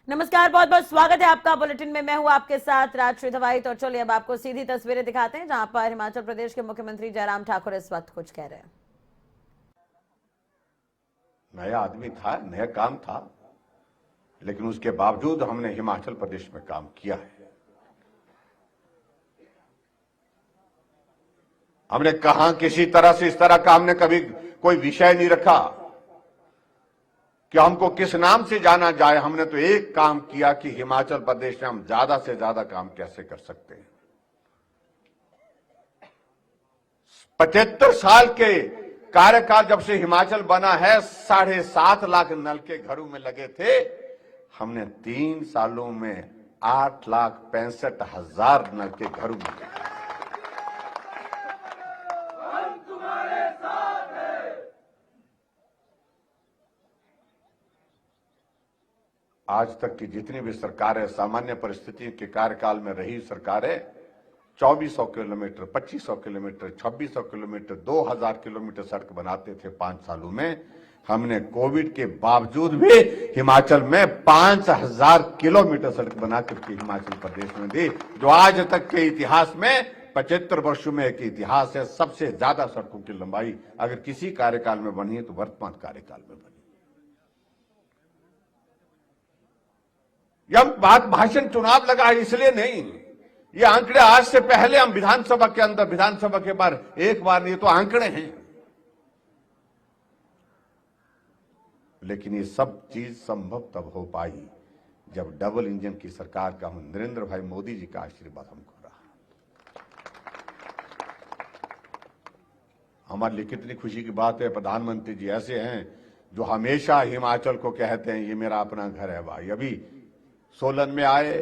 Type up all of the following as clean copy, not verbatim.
नमस्कार, बहुत बहुत स्वागत है आपका बुलेटिन में। मैं हूं आपके साथ राजश्री दवाई। तो चलिए अब आपको सीधी तस्वीरें दिखाते हैं जहां पर हिमाचल प्रदेश के मुख्यमंत्री जयराम ठाकुर इस वक्त कुछ कह रहे हैं। नया आदमी था, नया काम था, लेकिन उसके बावजूद हमने हिमाचल प्रदेश में काम किया है। हमने कहा किसी तरह से इस तरह का हमने कभी कोई विषय नहीं रखा कि हमको किस नाम से जाना जाए। हमने तो एक काम किया कि हिमाचल प्रदेश में हम ज्यादा से ज्यादा काम कैसे कर सकते हैं। 75 साल के कार्यकाल जब से हिमाचल बना है, 7.5 लाख नल के घरों में लगे थे। हमने 3 सालों में 8,65,000 नल के घरों में लगे। आज तक की जितनी भी सरकारें सामान्य परिस्थिति के कार्यकाल में रही सरकारें 2400 किलोमीटर, 2500 किलोमीटर, 2600 किलोमीटर, 2000 किलोमीटर सड़क बनाते थे 5 सालों में। हमने कोविड के बावजूद भी हिमाचल में 5000 किलोमीटर सड़क बना करके हिमाचल प्रदेश में दी, जो आज तक के इतिहास में 75 वर्षों में एक इतिहास है। सबसे ज्यादा सड़कों की लंबाई अगर किसी कार्यकाल में बनी है तो वर्तमान कार्यकाल में बनी। यह बात भाषण चुनाव लगा है इसलिए नहीं, ये आंकड़े आज से पहले हम विधानसभा के अंदर, विधानसभा के बार एक बार नहीं, तो आंकड़े हैं। लेकिन ये सब चीज संभव तब हो पाई जब डबल इंजन की सरकार का नरेंद्र भाई मोदी जी का आशीर्वाद हमको रहा। हमारे लिए कितनी खुशी की बात है, प्रधानमंत्री जी ऐसे हैं जो हमेशा हिमाचल को कहते हैं ये मेरा अपना घर है। भाई अभी सोलन में आए,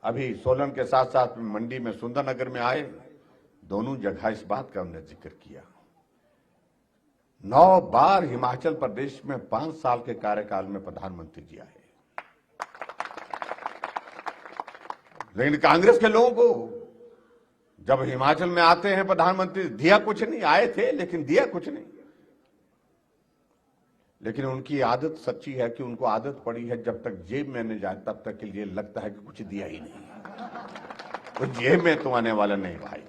अभी सोलन के साथ साथ मंडी में सुंदरनगर में आए, दोनों जगह इस बात का हमने जिक्र किया। 9 बार हिमाचल प्रदेश में 5 साल के कार्यकाल में प्रधानमंत्री जी आए, लेकिन कांग्रेस के लोगों को जब हिमाचल में आते हैं प्रधानमंत्री, दिया कुछ नहीं, आए थे लेकिन दिया कुछ नहीं। लेकिन उनकी आदत सच्ची है कि उनको आदत पड़ी है जब तक जेब में नहीं जाए तब तक के लिए लगता है कि कुछ दिया ही नहीं, तो जेब में तो आने वाला नहीं भाई।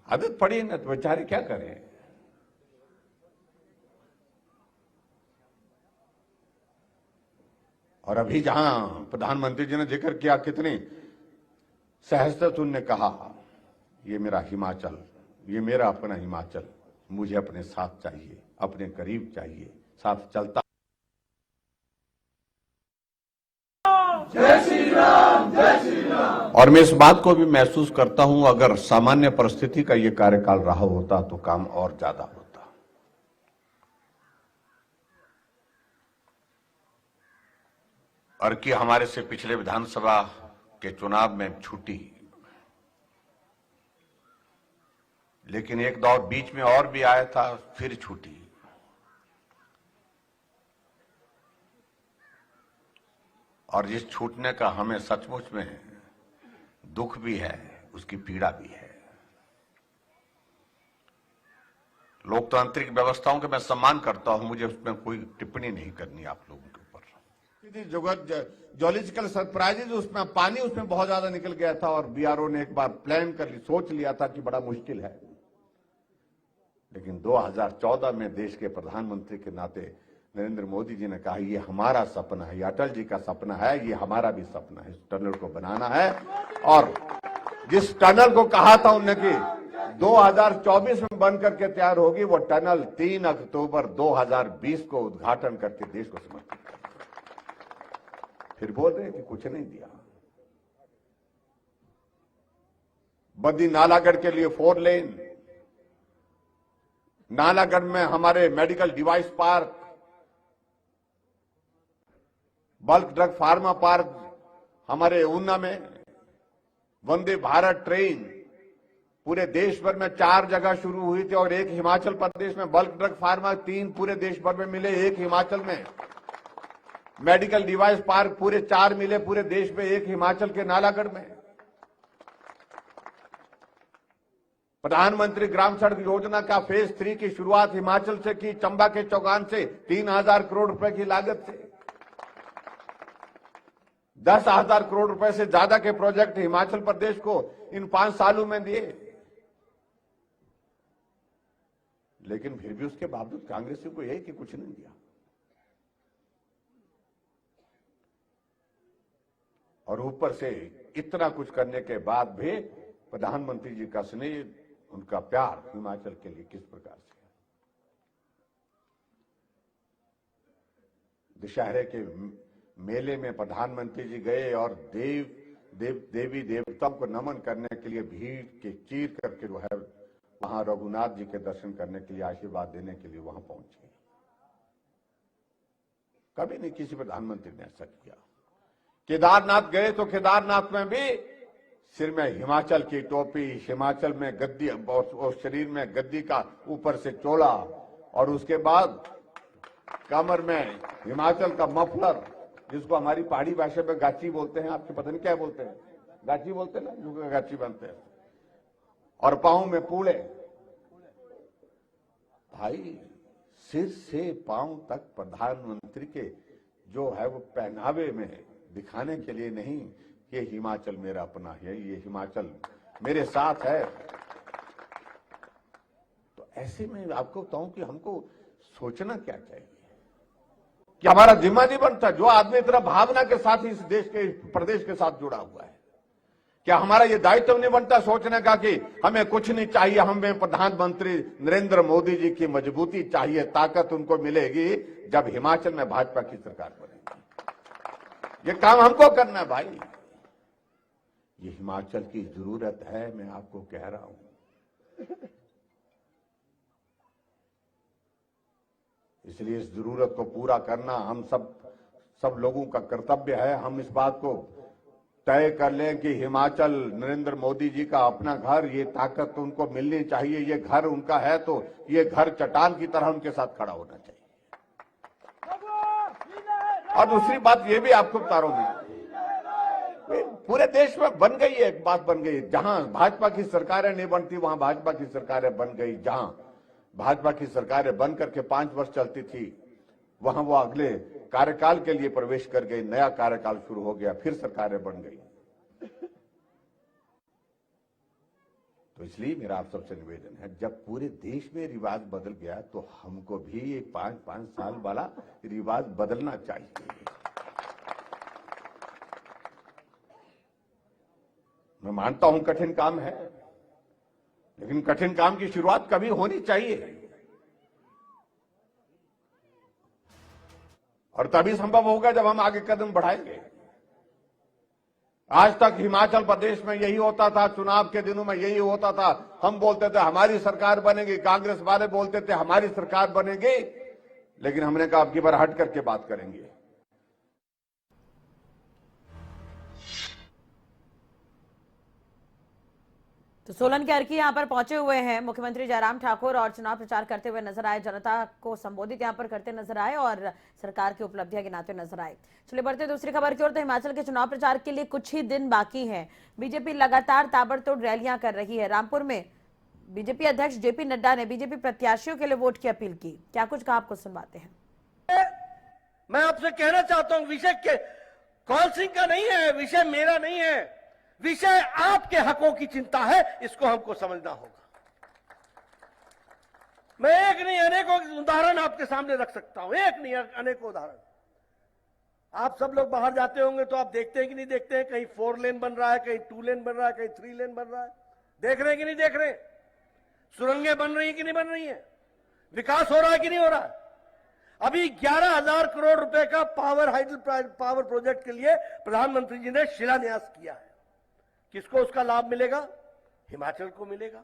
आदत पड़ी है ना, तो बेचारे क्या करें। और अभी जहां प्रधानमंत्री जी ने जिक्र किया, कितनी सहजता से उन्होंने कहा ये मेरा हिमाचल, ये मेरा अपना हिमाचल, मुझे अपने साथ चाहिए, अपने करीब चाहिए, साथ चलता। जय श्री राम, जय श्री राम। और मैं इस बात को भी महसूस करता हूं, अगर सामान्य परिस्थिति का यह कार्यकाल रहा होता तो काम और ज्यादा होता। और कि हमारे से पिछले विधानसभा के चुनाव में छूटी, लेकिन एक दौर बीच में और भी आया था, फिर छूटी। और जिस छूटने का हमें सचमुच में दुख भी है, उसकी पीड़ा भी है। लोकतांत्रिक व्यवस्थाओं के मैं सम्मान करता हूं, मुझे उसमें कोई टिप्पणी नहीं करनी आप लोगों के ऊपर। जोलॉजिकल सरप्राइजेज, उसमें पानी उसमें बहुत ज्यादा निकल गया था और बीआरओ ने एक बार प्लान कर सोच लिया था कि बड़ा मुश्किल है, लेकिन 2014 में देश के प्रधानमंत्री के नाते नरेंद्र मोदी जी ने कहा ये हमारा सपना है, ये अटल जी का सपना है, ये हमारा भी सपना है, इस टनल को बनाना है। और जिस टनल को कहा था उन्होंने कि 2024 में बन करके तैयार होगी, वो टनल 3 अक्टूबर 2020 को उद्घाटन करके देश को समर्पित किया। फिर बोल रहे कि कुछ नहीं दिया। बद्दी नालागढ़ के लिए 4 लेन, नालागढ़ में हमारे medical device park, bulk drug pharma park, हमारे ऊना में वंदे भारत ट्रेन, पूरे देश भर में 4 जगह शुरू हुई थी और एक हिमाचल प्रदेश में। बल्क ड्रग फार्मा 3 पूरे देश भर में मिले, एक हिमाचल में। मेडिकल डिवाइस पार्क पूरे 4 मिले पूरे देश में, एक हिमाचल के नालागढ़ में। प्रधानमंत्री ग्राम सड़क योजना का फेज 3 की शुरुआत हिमाचल से की, चंबा के चौगान से 3000 करोड़ रुपए की लागत से। 10,000 करोड़ रुपए से ज्यादा के प्रोजेक्ट हिमाचल प्रदेश को इन 5 सालों में दिए, लेकिन फिर भी उसके बावजूद कांग्रेस को यही कि कुछ नहीं दिया। और ऊपर से इतना कुछ करने के बाद भी प्रधानमंत्री जी का स्नेह, उनका प्यार हिमाचल के लिए किस प्रकार से। दशहरे के मेले में प्रधानमंत्री जी गए और देवी देवताओं को नमन करने के लिए भीड़ के चीर करके जो है वहां रघुनाथ जी के दर्शन करने के लिए, आशीर्वाद देने के लिए वहां पहुंचे। कभी नहीं किसी प्रधानमंत्री ने ऐसा किया। केदारनाथ गए तो केदारनाथ में भी सिर में हिमाचल की टोपी, हिमाचल में गद्दी और शरीर में गद्दी का ऊपर से चोला, और उसके बाद कमर में हिमाचल का मफलर, जिसको हमारी पहाड़ी भाषा में गाची बोलते हैं, आपके पता नहीं क्या बोलते हैं, गाची बोलते हैं ना, जो गाची बनते हैं, और पांव में पूले। भाई सिर से पांव तक प्रधानमंत्री के जो है वो पहनावे में दिखाने के लिए नहीं कि हिमाचल मेरा अपना है, ये हिमाचल मेरे साथ है। तो ऐसे में आपको बताऊं कि हमको सोचना क्या चाहिए कि हमारा जिम्मा नहीं बनता। जो आदमी इतना भावना के साथ इस देश के प्रदेश के साथ जुड़ा हुआ है, क्या हमारा ये दायित्व नहीं बनता सोचने का कि हमें कुछ नहीं चाहिए, हमें प्रधानमंत्री नरेंद्र मोदी जी की मजबूती चाहिए, ताकत उनको मिलेगी जब हिमाचल में भाजपा की सरकार बनेगी। ये काम हमको करना है भाई, ये हिमाचल की जरूरत है, मैं आपको कह रहा हूं। इसलिए इस जरूरत को पूरा करना हम सब लोगों का कर्तव्य है। हम इस बात को तय कर लें कि हिमाचल नरेंद्र मोदी जी का अपना घर, ये ताकत उनको मिलनी चाहिए। ये घर उनका है तो ये घर चट्टान की तरह उनके साथ खड़ा होना चाहिए। और दूसरी बात ये भी आपको बता रहा हूं, पूरे देश में बन गई है, एक बात बन गई, जहां भाजपा की सरकारें नहीं बनती वहां भाजपा की सरकारें बन गई। जहां भाजपा की सरकारें बन करके 5 वर्ष चलती थी, वहां वो अगले कार्यकाल के लिए प्रवेश कर गई, नया कार्यकाल शुरू हो गया, फिर सरकारें बन गई। तो इसलिए मेरा आप सबसे निवेदन है, जब पूरे देश में रिवाज बदल गया तो हमको भी ये 5-5 साल वाला रिवाज बदलना चाहिए। मैं मानता हूं कठिन काम है, लेकिन कठिन काम की शुरुआत कभी होनी चाहिए, और तभी संभव होगा जब हम आगे कदम बढ़ाएंगे। आज तक हिमाचल प्रदेश में यही होता था, चुनाव के दिनों में यही होता था, हम बोलते थे हमारी सरकार बनेगी, कांग्रेस वाले बोलते थे हमारी सरकार बनेगी, लेकिन हमने कहा अब की बार हट करके बात करेंगे। तो सोलन के अर्की यहाँ पर पहुंचे हुए हैं मुख्यमंत्री जयराम ठाकुर और चुनाव प्रचार करते हुए नजर आए, जनता को संबोधित यहाँ पर करते नजर आए और सरकार की उपलब्धियां गिनाते नजर आए। चलिए बढ़ते दूसरी खबर की ओर। तो हिमाचल के चुनाव प्रचार के लिए कुछ ही दिन बाकी हैं। बीजेपी लगातार ताबड़तोड़ रैलियां कर रही है। रामपुर में बीजेपी अध्यक्ष जेपी नड्डा ने बीजेपी प्रत्याशियों के लिए वोट की अपील की। क्या कुछ कहा, आपको सुनवाते हैं। मैं आपसे कहना चाहता हूं, विषय कौल सिंह का नहीं है, विषय मेरा नहीं है, विषय आपके हकों की चिंता है, इसको हमको समझना होगा। मैं एक नहीं अनेकों उदाहरण आपके सामने रख सकता हूं, एक नहीं अनेकों उदाहरण। आप सब लोग बाहर जाते होंगे तो आप देखते हैं कि नहीं देखते हैं, कहीं 4 लेन बन रहा है, कहीं 2 लेन बन रहा है, कहीं 3 लेन बन रहा है, देख रहे हैं कि नहीं देख रहे? सुरंगें बन रही है कि नहीं बन रही है? विकास हो रहा है कि नहीं हो रहा है? अभी 11,000 करोड़ रुपए का पावर प्रोजेक्ट के लिए प्रधानमंत्री जी ने शिलान्यास किया है। किसको उसका लाभ मिलेगा? हिमाचल को मिलेगा।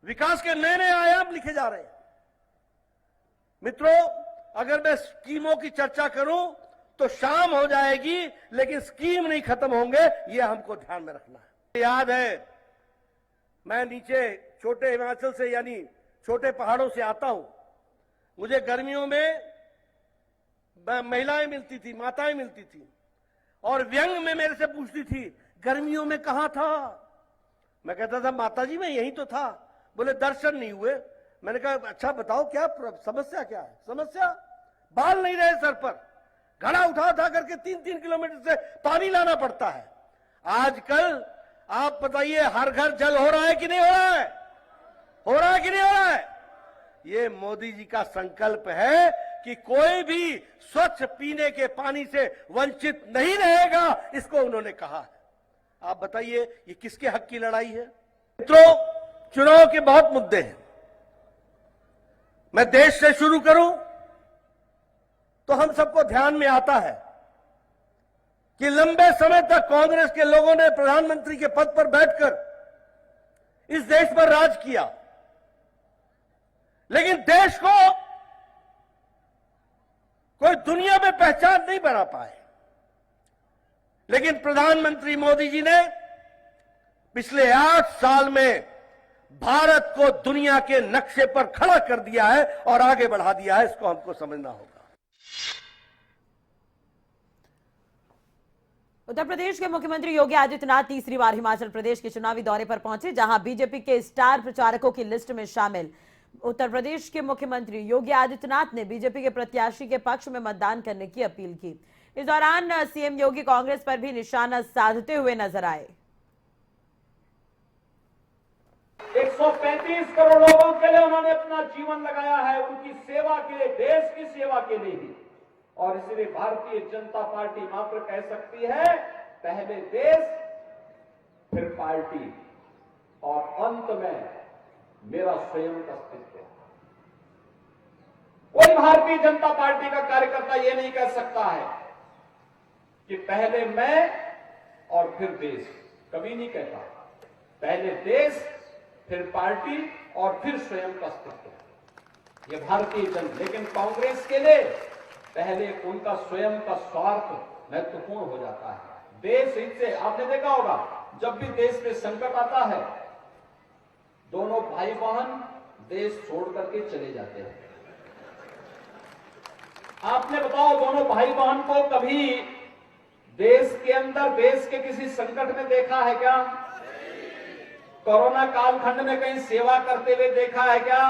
विकास के नए नए आयाम लिखे जा रहे हैं। मित्रों, अगर मैं स्कीमों की चर्चा करूं तो शाम हो जाएगी, लेकिन स्कीम नहीं खत्म होंगे, यह हमको ध्यान में रखना है। याद है, मैं नीचे छोटे हिमाचल से यानी छोटे पहाड़ों से आता हूं। मुझे गर्मियों में महिलाएं मिलती थी, माताएं मिलती थी, और व्यंग में मेरे से पूछती थी, गर्मियों में कहां था? मैं कहता था, माता जी मैं यहीं तो था। बोले दर्शन नहीं हुए। मैंने कहा अच्छा बताओ क्या समस्या क्या है? समस्या बाल नहीं रहे सर पर, घड़ा उठा उठा करके 3-3 किलोमीटर से पानी लाना पड़ता है। आजकल आप बताइए, हर घर जल हो रहा है कि नहीं हो रहा है? हो रहा है कि नहीं हो रहा है? ये मोदी जी का संकल्प है कि कोई भी स्वच्छ पीने के पानी से वंचित नहीं रहेगा, इसको उन्होंने कहा है। आप बताइए, ये किसके हक की लड़ाई है? मित्रों, चुनाव के बहुत मुद्दे हैं। मैं देश से शुरू करूं तो हम सबको ध्यान में आता है कि लंबे समय तक कांग्रेस के लोगों ने प्रधानमंत्री के पद पर बैठकर इस देश पर राज किया, लेकिन देश को कोई दुनिया में पहचान नहीं बना पाए। लेकिन प्रधानमंत्री मोदी जी ने पिछले 8 साल में भारत को दुनिया के नक्शे पर खड़ा कर दिया है और आगे बढ़ा दिया है। इसको हमको समझना होगा। उत्तर प्रदेश के मुख्यमंत्री योगी आदित्यनाथ तीसरी बार हिमाचल प्रदेश के चुनावी दौरे पर पहुंचे, जहां बीजेपी के स्टार प्रचारकों की लिस्ट में शामिल उत्तर प्रदेश के मुख्यमंत्री योगी आदित्यनाथ ने बीजेपी के प्रत्याशी के पक्ष में मतदान करने की अपील की। इस दौरान सीएम योगी कांग्रेस पर भी निशाना साधते हुए नजर आए। 135 करोड़ लोगों के लिए उन्होंने अपना जीवन लगाया है, उनकी सेवा के लिए, देश की सेवा के लिए ही। और इसलिए भारतीय जनता पार्टी मात्र कह सकती है, पहले देश फिर पार्टी और अंत में मेरा स्वयं का अस्तित्व। कोई भारतीय जनता पार्टी का कार्यकर्ता यह नहीं कह सकता है कि पहले मैं और फिर देश। कभी नहीं कहता। पहले देश फिर पार्टी और फिर स्वयं का अस्तित्व। यह भारतीय जनता, लेकिन कांग्रेस के लिए पहले उनका स्वयं का स्वार्थ महत्वपूर्ण हो जाता है। देश हित से आपने देखा होगा, जब भी देश में संकट आता है, दोनों भाई बहन देश छोड़ करके चले जाते हैं। आपने बताओ, दोनों भाई बहन को कभी देश के अंदर, देश के किसी संकट में देखा है क्या? कोरोना कालखंड में कहीं सेवा करते हुए देखा है क्या?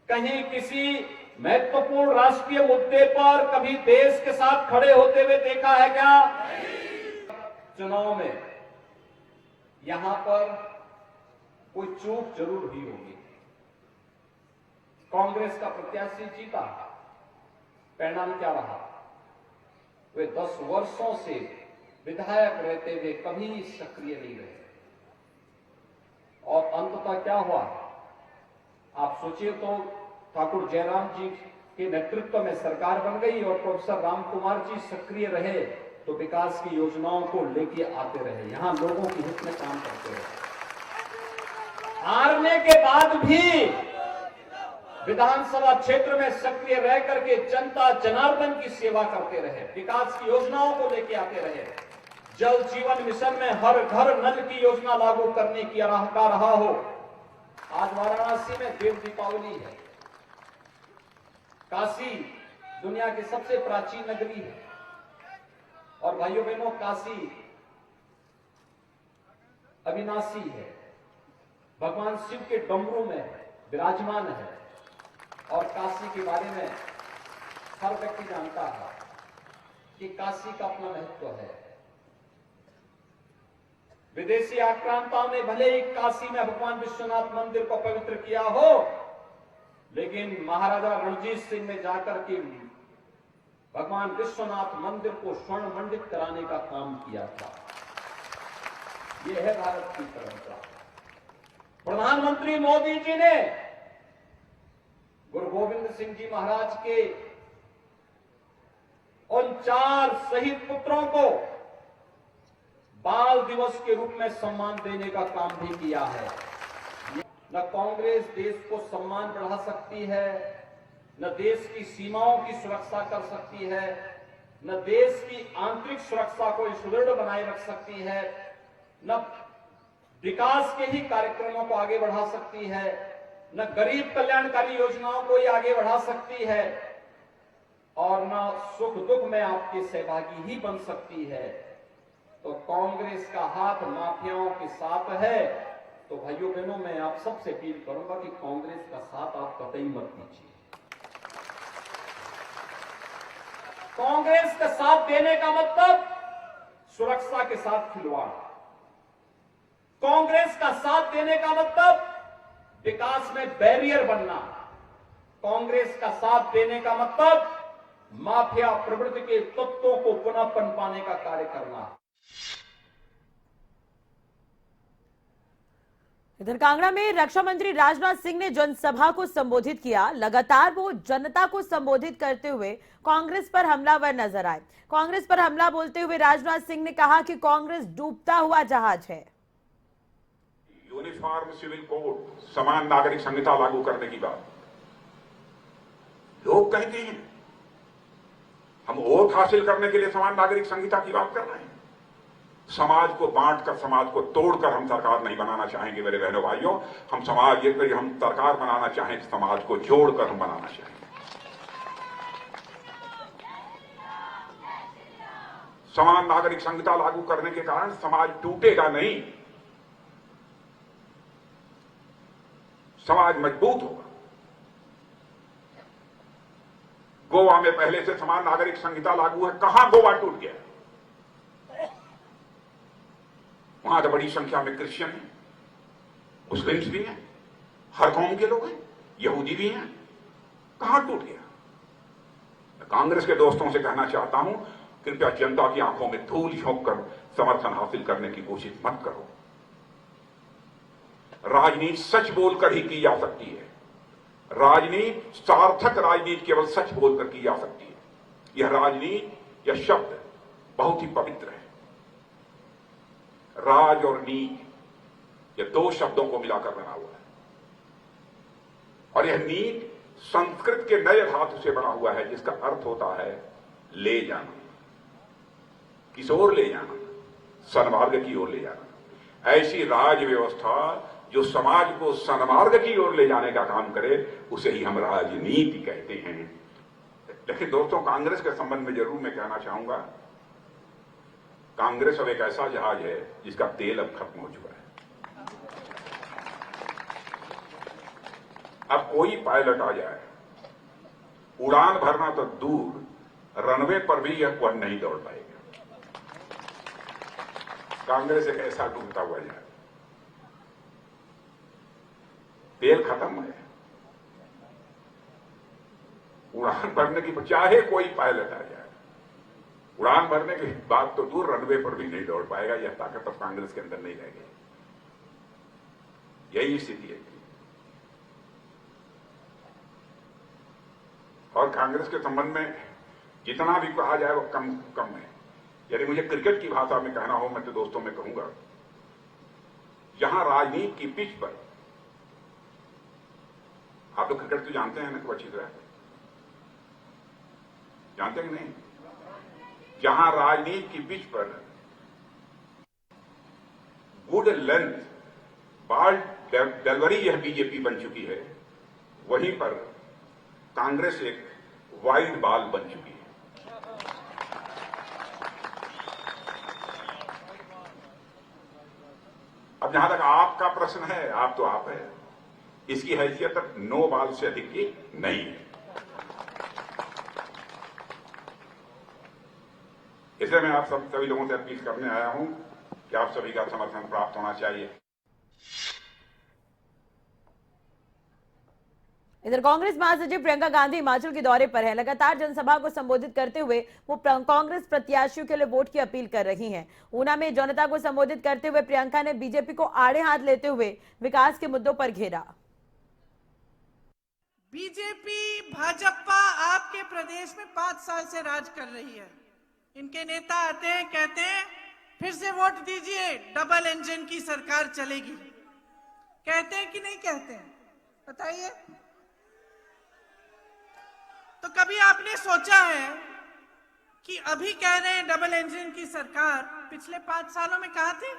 कहीं किसी महत्वपूर्ण राष्ट्रीय मुद्दे पर कभी देश के साथ खड़े होते हुए देखा है क्या? चुनाव में यहां पर कोई चूक जरूर हुई होगी। कांग्रेस का प्रत्याशी जीता, परिणाम क्या रहा? वे 10 वर्षों से विधायक रहते हुए कभी सक्रिय नहीं रहे और अंततः क्या हुआ? आप सोचिए तो, ठाकुर जयराम जी के नेतृत्व में सरकार बन गई और प्रोफेसर राम कुमार जी सक्रिय रहे तो विकास की योजनाओं को लेके आते रहे, यहां लोगों के हित में काम करते रहे। हारने के बाद भी विधानसभा क्षेत्र में सक्रिय रह करके जनता जनार्दन की सेवा करते रहे, विकास की योजनाओं को लेके आते रहे। जल जीवन मिशन में हर घर नल की योजना लागू करने की का रहा हो। आज वाराणसी में देव दीपावली है। काशी दुनिया की सबसे प्राचीन नगरी है और भाइयों बहनों, काशी अविनाशी है, भगवान शिव के डमरू में विराजमान है और काशी के बारे में हर व्यक्ति जानता है कि काशी का अपना महत्व है। विदेशी आक्रांताओं ने भले ही काशी में भगवान विश्वनाथ मंदिर को पवित्र किया हो, लेकिन महाराजा रणजीत सिंह ने जाकर के भगवान विश्वनाथ मंदिर को स्वर्ण मंडित कराने का काम किया था। यह है भारत की परंपरा। प्रधानमंत्री मोदी जी ने गुरु गोविंद सिंह जी महाराज के उन 4 शहीद पुत्रों को बाल दिवस के रूप में सम्मान देने का काम भी किया है। न कांग्रेस देश को सम्मान बढ़ा सकती है, न देश की सीमाओं की सुरक्षा कर सकती है, न देश की आंतरिक सुरक्षा को सुदृढ़ बनाए रख सकती है, न विकास के ही कार्यक्रमों को आगे बढ़ा सकती है, न गरीब कल्याणकारी योजनाओं को ही आगे बढ़ा सकती है और न सुख दुख में आपकी सहभागी ही बन सकती है। तो कांग्रेस का हाथ माफियाओं के साथ है। तो भाइयों बहनों, मैं आप सबसे अपील करूंगा कि कांग्रेस का साथ आप कतई मत दीजिए। कांग्रेस का साथ देने का मतलब सुरक्षा के साथ खिलवाड़। कांग्रेस का साथ देने का मतलब विकास में बैरियर बनना। कांग्रेस का साथ देने का मतलब माफिया प्रवृत्ति के तत्वों को पुनः पनपाने का कार्य करना। इधर कांगड़ा में रक्षा मंत्री राजनाथ सिंह ने जनसभा को संबोधित किया। लगातार वो जनता को संबोधित करते हुए कांग्रेस पर हमलावर नजर आए। कांग्रेस पर हमला बोलते हुए राजनाथ सिंह ने कहा कि कांग्रेस डूबता हुआ जहाज है। यूनिफॉर्म सिविल कोड, समान नागरिक संहिता लागू करने की बात लोग कहते हैं। हम ओथ हासिल करने के लिए समान नागरिक संहिता की बात कर रहे हैं। समाज को बांटकर, समाज को तोड़कर हम सरकार नहीं बनाना चाहेंगे मेरे बहनों भाइयों। हम समाज, ये हम सरकार बनाना चाहें, समाज को जोड़कर हम बनाना चाहेंगे। समान नागरिक संहिता लागू करने के कारण समाज टूटेगा नहीं, समाज मजबूत होगा। गोवा में पहले से समान नागरिक संहिता लागू है, कहां गोवा टूट गया? वहां तो बड़ी संख्या में क्रिश्चियन हैं, मुस्लिम्स भी हैं, हर कौम के लोग हैं, यहूदी भी हैं, कहां टूट गया? मैं कांग्रेस के दोस्तों से कहना चाहता हूं, कृपया जनता की आंखों में धूल झोंक कर समर्थन हासिल करने की कोशिश मत करो। राजनीति सच बोलकर ही की जा सकती है। राजनीति, सार्थक राजनीति केवल सच बोलकर की जा सकती है। यह राजनीति, यह शब्द बहुत ही पवित्र है। राज और नीति, यह दो शब्दों को मिलाकर बना हुआ है। और यह नीति संस्कृत के नए धातु से बना हुआ है, जिसका अर्थ होता है ले जाना, किस ओर ले जाना, सन्मार्ग की ओर ले जाना। ऐसी राज व्यवस्था जो समाज को सन्मार्ग की ओर ले जाने का काम करे, उसे ही हम राजनीति कहते हैं। लेकिन दोस्तों, कांग्रेस के संबंध में जरूर मैं कहना चाहूंगा, कांग्रेस अब एक ऐसा जहाज है जिसका तेल अब खत्म हो चुका है। अब कोई पायलट आ जाए, उड़ान भरना तो दूर, रनवे पर भी यह वह नहीं दौड़ पाएगा। कांग्रेस एक ऐसा डूबता हुआ जहाज, तेल खत्म है, उड़ान भरने की चाहे कोई पायलट आ जाए, उड़ान भरने की बात तो दूर, रनवे पर भी नहीं दौड़ पाएगा। यह ताकत अब कांग्रेस के अंदर नहीं रह गई। यही स्थिति है। और कांग्रेस के संबंध में जितना भी कहा जाए वो कम है। यदि मुझे क्रिकेट की भाषा में कहना हो, मैं तो दोस्तों में कहूंगा, जहां राजनीति की पिच पर, आप लोग क्रिकेट तो जानते हैं ना खूब अच्छी तरह, जानते हैं कि नहीं? जहां राजनीति की पिच पर गुड लेंथ बॉल डिलीवरी यह बीजेपी बन चुकी है, वहीं पर कांग्रेस एक वाइड बॉल बन चुकी है। अब जहां तक आपका प्रश्न है, आप तो आप है, इसकी हैसियत तक 9 बॉल से अधिक की नहीं है। इसलिए मैं आप सभी लोगों से अपील करने आया हूं कि आप सभी का समर्थन प्राप्त होना चाहिए। इधर कांग्रेस महासचिव प्रियंका गांधी हिमाचल के दौरे पर है। लगातार जनसभा को संबोधित करते हुए वो कांग्रेस प्रत्याशियों के लिए वोट की अपील कर रही हैं। ऊना में जनता को संबोधित करते हुए प्रियंका ने बीजेपी को आड़े हाथ लेते हुए विकास के मुद्दों पर घेरा। बीजेपी, भाजपा आपके प्रदेश में 5 साल से राज कर रही है। इनके नेता आते हैं, कहते हैं फिर से वोट दीजिए, डबल इंजन की सरकार चलेगी। कहते हैं कि नहीं कहते हैं? बताइए। तो कभी आपने सोचा है कि अभी कह रहे हैं डबल इंजन की सरकार, पिछले 5 सालों में कहां थी?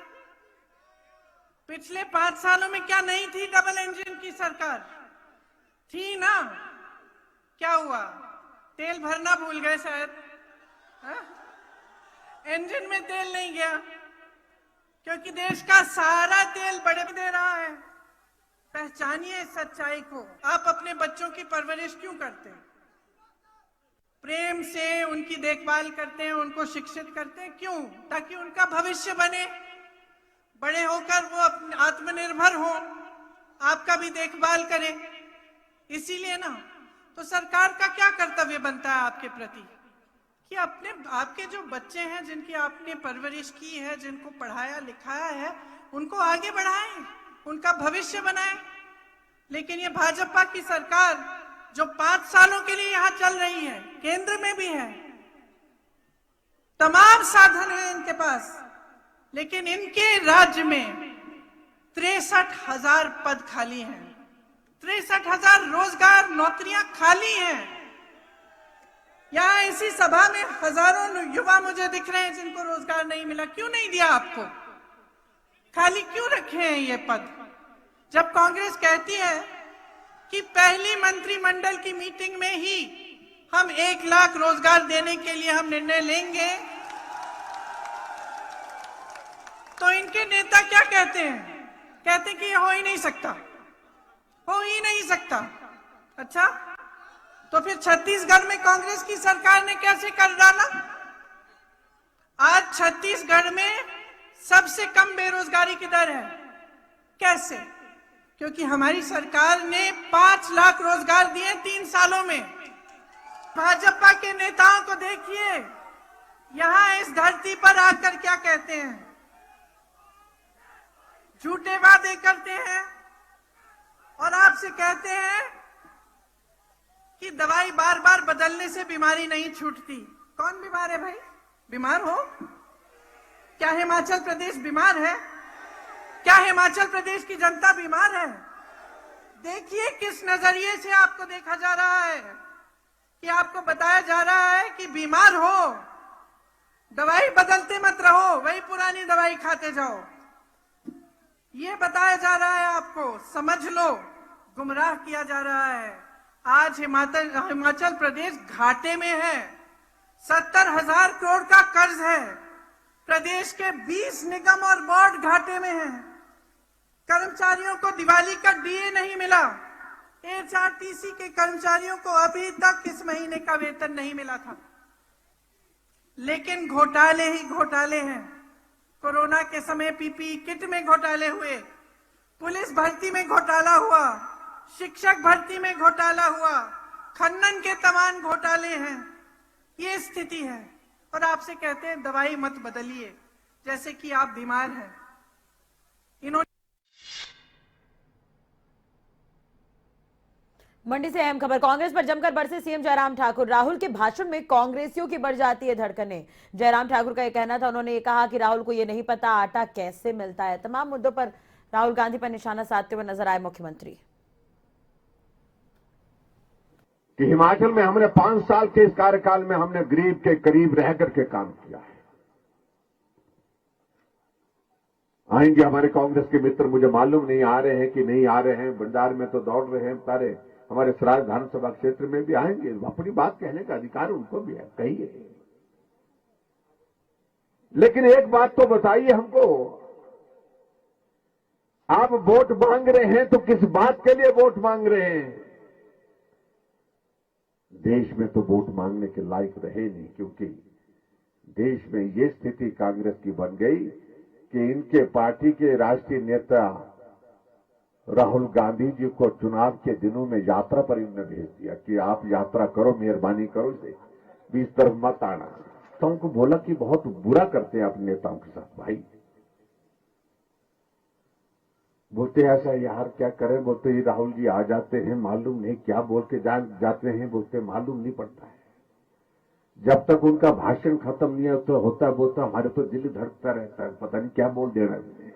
पिछले 5 सालों में क्या नहीं थी डबल इंजन की सरकार? थी ना। क्या हुआ? तेल भरना भूल गए शायद। इंजन में तेल नहीं गया, क्योंकि देश का सारा तेल बड़े दे रहा है। पहचानिए इस सच्चाई को। आप अपने बच्चों की परवरिश क्यों करते हैं? प्रेम से उनकी देखभाल करते हैं, उनको शिक्षित करते हैं। क्यों? ताकि उनका भविष्य बने, बड़े होकर वो आत्मनिर्भर हो, आपका भी देखभाल करें। इसीलिए ना, तो सरकार का क्या कर्तव्य बनता है आपके प्रति कि आपके जो बच्चे हैं, जिनकी आपने परवरिश की है, जिनको पढ़ाया लिखाया है, उनको आगे बढ़ाएं, उनका भविष्य बनाएं। लेकिन ये भाजपा की सरकार जो 5 सालों के लिए यहां चल रही है, केंद्र में भी है, तमाम साधन है इनके पास, लेकिन इनके राज्य में 63,000 पद खाली हैं, 63,000 रोजगार नौकरियां खाली हैं। यहां इसी सभा में हजारों युवा मुझे दिख रहे हैं जिनको रोजगार नहीं मिला। क्यों नहीं दिया आपको? खाली क्यों रखे हैं ये पद? जब कांग्रेस कहती है कि पहली मंत्रिमंडल की मीटिंग में ही हम 1 लाख रोजगार देने के लिए हम निर्णय लेंगे, तो इनके नेता क्या कहते हैं? कहते हैं कि ये हो ही नहीं सकता, हो ही नहीं सकता। अच्छा, तो फिर छत्तीसगढ़ में कांग्रेस की सरकार ने कैसे कर डाला? आज छत्तीसगढ़ में सबसे कम बेरोजगारी की दर है। कैसे? क्योंकि हमारी सरकार ने 5 लाख रोजगार दिए 3 सालों में। भाजपा के नेताओं को देखिए, यहां इस धरती पर आकर क्या कहते हैं? झूठे वादे करते हैं और आपसे कहते हैं कि दवाई बार बार बदलने से बीमारी नहीं छूटती। कौन बीमार है भाई? बीमार हो? क्या हिमाचल प्रदेश बीमार है? क्या हिमाचल प्रदेश की जनता बीमार है? देखिए किस नजरिए से आपको देखा जा रहा है कि आपको बताया जा रहा है कि बीमार हो, दवाई बदलते मत रहो, वही पुरानी दवाई खाते जाओ। ये बताया जा रहा है आपको, समझ लो, गुमराह किया जा रहा है। आज हिमाचल प्रदेश घाटे में है, 70,000 करोड़ का कर्ज है। प्रदेश के 20 निगम और बोर्ड घाटे में हैं। कर्मचारियों को दिवाली का डीए नहीं मिला। एचआरटीसी के कर्मचारियों को अभी तक इस महीने का वेतन नहीं मिला था। लेकिन घोटाले ही घोटाले हैं। कोरोना के समय पीपीई किट में घोटाले हुए, पुलिस भर्ती में घोटाला हुआ, शिक्षक भर्ती में घोटाला हुआ, खनन के तमाम घोटाले हैं। ये स्थिति है और आपसे कहते हैं दवाई मत बदलिए, जैसे कि आप बीमार हैं। इन्होंने मंडी से अहम खबर, कांग्रेस पर जमकर बरसे सीएम जयराम ठाकुर। राहुल के भाषण में कांग्रेसियों की बढ़ जाती है धड़कनें। जयराम ठाकुर का यह कहना था, उन्होंने ये कहा कि राहुल को ये नहीं पता आटा कैसे मिलता है। तमाम मुद्दों पर राहुल गांधी पर निशाना साधते हुए नजर आए मुख्यमंत्री। कि हिमाचल में हमने 5 साल के इस कार्यकाल में हमने गरीब के करीब रह करके काम किया है। आएंगे हमारे कांग्रेस के मित्र, मुझे मालूम नहीं आ रहे हैं कि नहीं आ रहे हैं। भंडार में तो दौड़ रहे हैं सारे, हमारे सराज विधानसभा क्षेत्र में भी आएंगे। अपनी बात कहने का अधिकार उनको भी है, कहिए। लेकिन एक बात तो बताइए हमको, आप वोट मांग रहे हैं तो किस बात के लिए वोट मांग रहे हैं? देश में तो वोट मांगने के लायक रहे नहीं, क्योंकि देश में ये स्थिति कांग्रेस की बन गई कि इनके पार्टी के राष्ट्रीय नेता राहुल गांधी जी को चुनाव के दिनों में यात्रा पर इन्होंने भेज दिया कि आप यात्रा करो, मेहरबानी करो, इसे बीच तरफ मत आना। तो उनको बोला कि बहुत बुरा करते हैं अपने नेताओं के साथ भाई। बोलते ऐसा यार क्या करें, बोलते ये राहुल जी आ जाते हैं, मालूम नहीं क्या बोल के जाते हैं, बोलते मालूम नहीं पड़ता है। जब तक उनका भाषण खत्म नहीं होता बोलता हमारे तो दिल धड़कता रहता है, पता नहीं क्या बोल देना है।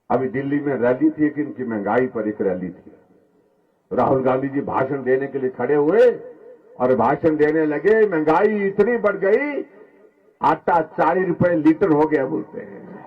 अभी दिल्ली में रैली थी, कि इनकी महंगाई पर एक रैली थी। राहुल गांधी जी भाषण देने के लिए खड़े हुए और भाषण देने लगे, महंगाई इतनी बढ़ गई, आटा 40 रुपए लीटर हो गया बोलते हैं।